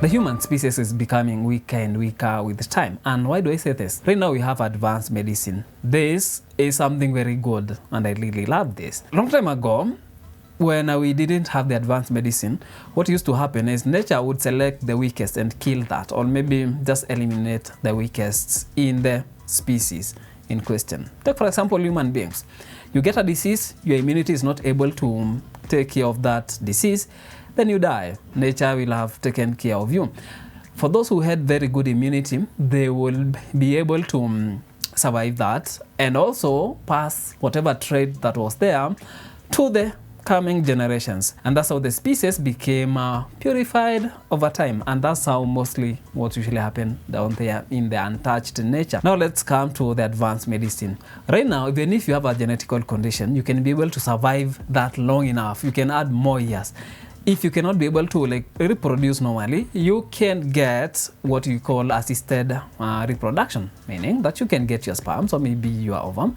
The human species is becoming weaker and weaker with time. And why do I say this? Right now we have advanced medicine. This is something very good, and I really love this. Long time ago, when we didn't have the advanced medicine, what used to happen is nature would select the weakest and kill that, or maybe just eliminate the weakest in the species in question. Take, for example, human beings. You get a disease, your immunity is not able to take care of that disease, then you die. Nature will have taken care of you. For those who had very good immunity, they will be able to survive that and also pass whatever trait that was there to the coming generations. And that's how the species became purified over time. And that's how mostly what usually happens down there in the untouched nature. Now let's come to the advanced medicine. Right now, even if you have a genetical condition, you can be able to survive that long enough. You can add more years. If you cannot be able to reproduce normally, you can get what you call assisted reproduction, meaning that you can get your sperms or maybe your ovum,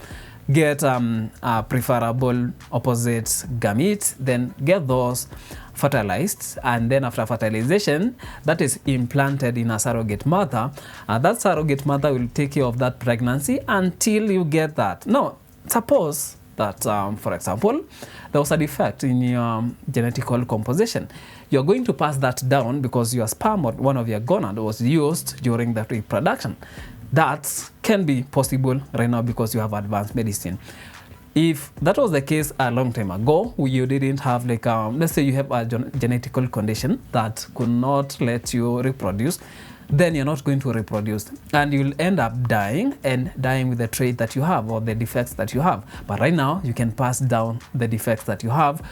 get a preferable opposite gamete, then get those fertilized, and then after fertilization, that is implanted in a surrogate mother. That surrogate mother will take care of that pregnancy until you get that. Now, suppose that, for example, there was a defect in your genetical composition. You're going to pass that down because your sperm or one of your gonad was used during the reproduction. That can be possible right now because you have advanced medicine. If that was the case a long time ago, you didn't have let's say you have a genetical condition that could not let you reproduce, then you're not going to reproduce and you'll end up dying with the trait that you have or the defects that you have. But right now you can pass down the defects that you have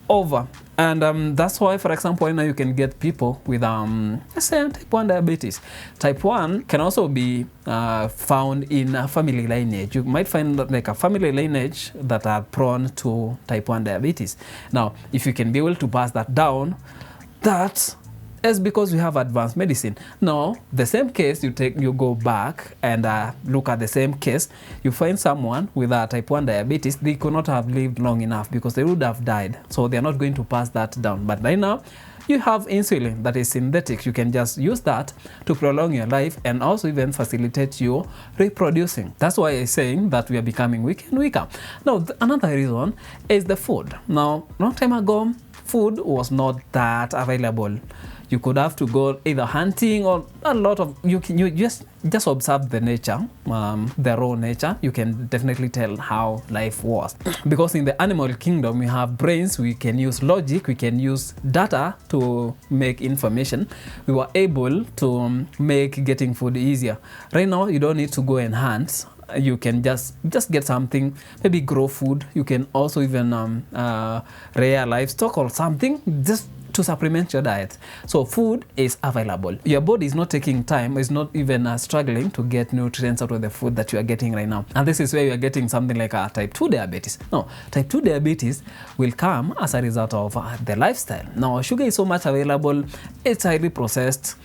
over. And that's why, for example, right now you can get people with let's say type 1 diabetes. Type 1 can also be found in a family lineage. You might find a family lineage that are prone to type 1 diabetes. Now, if you can be able to pass that down, that is because we have advanced medicine. Now, the same case, you go back and look at the same case, you find someone with a type 1 diabetes, they could not have lived long enough because they would have died. So they're not going to pass that down. But right now, you have insulin that is synthetic. You can just use that to prolong your life and also even facilitate you reproducing. That's why I'm saying that we are becoming weaker and weaker. Now, another reason is the food. Now, long time ago, food was not that available. You could have to go either hunting or a lot of, you just observe the nature, the raw nature. You can definitely tell how life was. Because in the animal kingdom, we have brains, we can use logic, we can use data to make information. We were able to make getting food easier. Right now, you don't need to go and hunt. You can just get something, maybe grow food. You can also even rear livestock or something, just to supplement your diet. So food is available. Your body is not taking time, is not even struggling to get nutrients out of the food that you are getting right now. And this is where you are getting something like a type 2 diabetes. Now, type 2 diabetes will come as a result of the lifestyle. Now, sugar is so much available, it's highly processed.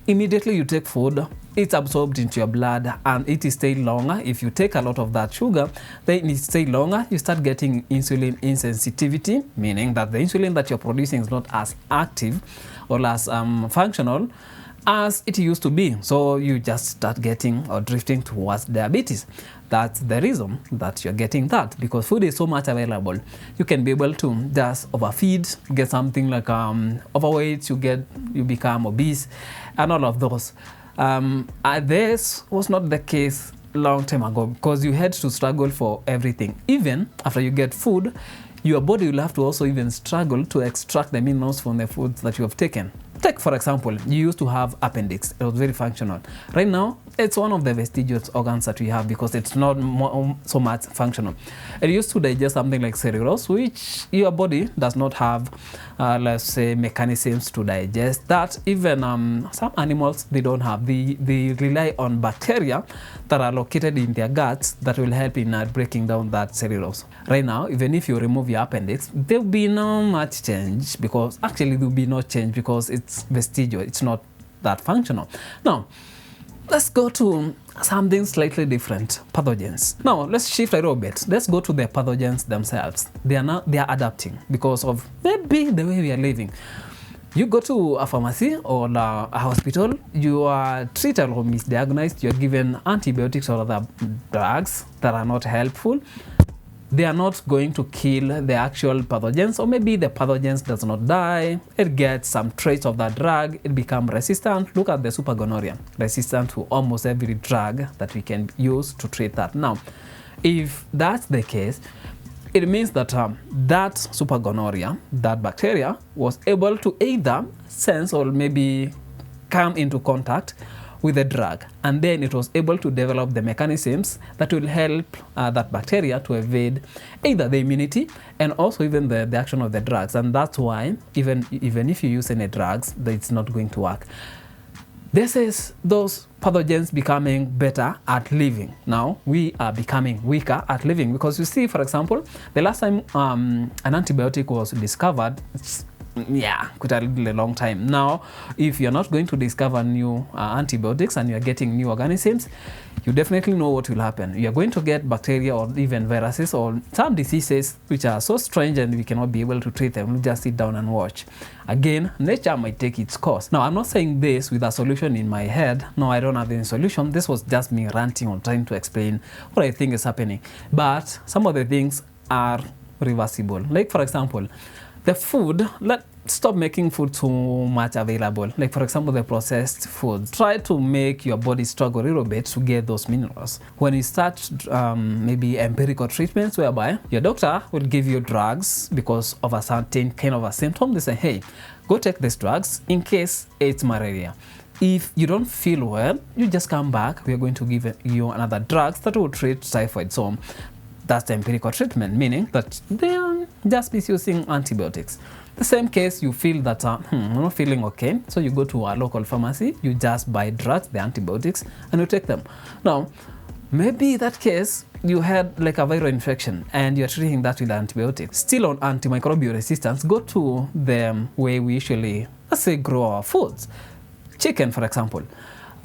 Immediately you take food, it's absorbed into your blood and it stays longer. If you take a lot of that sugar, then it stays longer. You start getting insulin insensitivity, meaning that the insulin that you're producing is not as active or as functional as it used to be. So you just start getting or drifting towards diabetes. That's the reason that you're getting that, because food is so much available. You can be able to just overfeed, get something like overweight, you become obese, and all of those. This was not the case long time ago because you had to struggle for everything. Even after you get food, your body will have to also even struggle to extract the minerals from the foods that you have taken. Take, for example, you used to have appendix. It was very functional. Right now, it's one of the vestigial organs that we have because it's not so much functional. It used to digest something like cellulose, which your body does not have, let's say, mechanisms to digest that. Even some animals, they don't have. They rely on bacteria that are located in their guts that will help in breaking down that cellulose. Right now, even if you remove your appendix, there will be no much change because actually there will be no change because it's vestigial. It's not that functional. Now, let's go to something slightly different, pathogens. Now, let's shift a little bit. Let's go to the pathogens themselves. They are adapting because of maybe the way we are living. You go to a pharmacy or a hospital, you are treated or misdiagnosed, you're given antibiotics or other drugs that are not helpful. They are not going to kill the actual pathogens, or maybe the pathogens does not die. It gets some trace of that drug, it becomes resistant. Look at the super gonorrhea, resistant to almost every drug that we can use to treat that. Now, if that's the case, it means that that super gonorrhea, that bacteria, was able to either sense or maybe come into contact with the drug, and then it was able to develop the mechanisms that will help that bacteria to evade either the immunity and also even the action of the drugs. And that's why even if you use any drugs, it's not going to work. This is those pathogens becoming better at living. Now we are becoming weaker at living, because you see, for example, the last time an antibiotic was discovered, quite a long time. Now, if you're not going to discover new antibiotics and you're getting new organisms, you definitely know what will happen. You're going to get bacteria or even viruses or some diseases which are so strange and we cannot be able to treat them. We'll just sit down and watch. Again, nature might take its course. Now, I'm not saying this with a solution in my head. No, I don't have any solution. This was just me ranting or trying to explain what I think is happening. But some of the things are reversible. Like, for example, the food, let's stop making food too much available. Like, for example, the processed foods. Try to make your body struggle a little bit to get those minerals. When you start maybe empirical treatments whereby your doctor will give you drugs because of a certain kind of a symptom, they say, hey, go take these drugs in case it's malaria. If you don't feel well, you just come back. We are going to give you another drugs that will treat typhoid. So that's the empirical treatment, meaning that they are just misusing antibiotics. The same case, you feel that I'm not feeling okay, so you go to a local pharmacy, you just buy drugs, the antibiotics, and you take them. Now, maybe that case, you had like a viral infection and you're treating that with antibiotics. Still on antimicrobial resistance, go to the way we usually, let's say, grow our foods. Chicken, for example.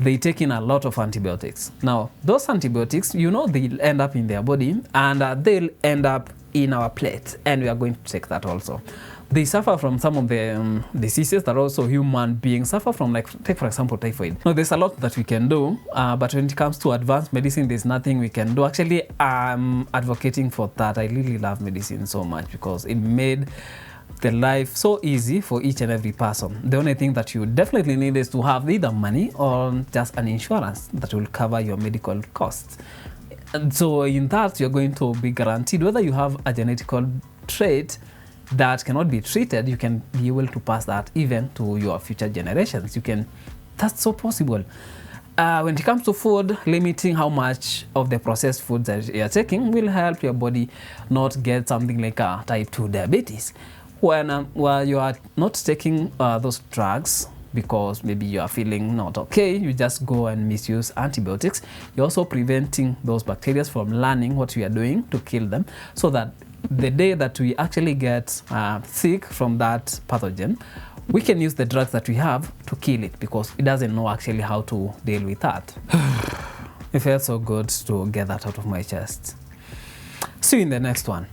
They take in a lot of antibiotics. Now, those antibiotics, they'll end up in their body and they'll end up in our plate, and we are going to take that also. They suffer from some of the diseases that also human beings suffer from, like, take for example, typhoid. Now, there's a lot that we can do, but when it comes to advanced medicine, there's nothing we can do. Actually, I'm advocating for that. I really love medicine so much because it made the life so easy for each and every person. The only thing that you definitely need is to have either money or just an insurance that will cover your medical costs. And so in that, you're going to be guaranteed, whether you have a genetical trait that cannot be treated, you can be able to pass that even to your future generations. That's so possible. When it comes to food, limiting how much of the processed foods that you're taking will help your body not get something like a type 2 diabetes. While you are not taking those drugs because maybe you are feeling not okay, you just go and misuse antibiotics. You're also preventing those bacteria from learning what we are doing to kill them, so that the day that we actually get sick from that pathogen, we can use the drugs that we have to kill it, because it doesn't know actually how to deal with that. It felt so good to get that out of my chest. See you in the next one.